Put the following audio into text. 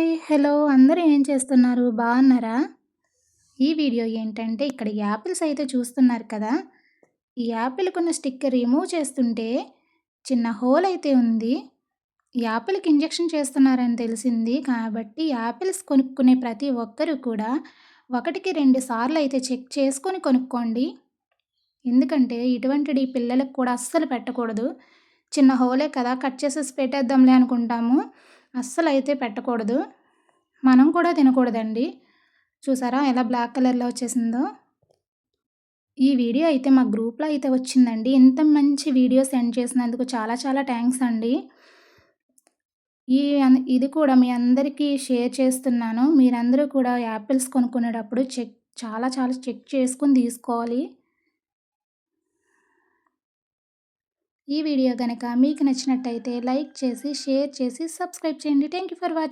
Hi! Hello! అందరూ ఏం చేస్తున్నారు? బాగున్నారా? ఈ వీడియో ఏంటంటే ఇక్కడ యాపిల్స్ అయితే చూస్తున్నారు కదా! ఈ యాపిల్‌కున్న స్టిక్కర్ రిమూవ్ చేస్తుంటే చిన్న హోల్ అయితే ఉంది. యాపిల్‌కి ఇంజెక్షన్ చేస్తున్నారని తెలిసింది. కాబట్టి యాపిల్స్ కొనుక్కునే ప్రతి ఒక్కరు కూడా ఒకటికి 2 సార్లు అయితే చెక్ చేసుకొని కొనుక్కోండి. ఎందుకంటే ఇటువంటిది పిల్లలకు కూడా అస్సలు పెట్టకూడదు. చిన్న హోలే కదా! కట్ చేసేసి పెట్టేద్దాంలే అనుకుంటాము. అస్సలైతే పెట్టకూడదు. మనం కూడా తినకూడదండి. చూసారా ఎలా బ్లాక్ కలర్‌లో వచ్చేసిందో? ఈ వీడియో అయితే మా గ్రూప్‌లో అయితే వచ్చిందండి. ఇంత మంచి వీడియో సెండ్ చేసినందుకు చాలా చాలా థాంక్స్ అండి. ఇది కూడా మీ అందరికీ షేర్ చేస్తున్నాను. మీరందరూ కూడా యాపిల్స్ కొనుక్కునేటప్పుడు చాలా చాలా చెక్ చేసుకొని తీసుకోవాలి. ఈ వీడియో గనక మీకు నచ్చినట్టయితే లైక్ చేసి, షేర్ చేసి, సబ్స్క్రైబ్ చేయండి. Thank you for watching.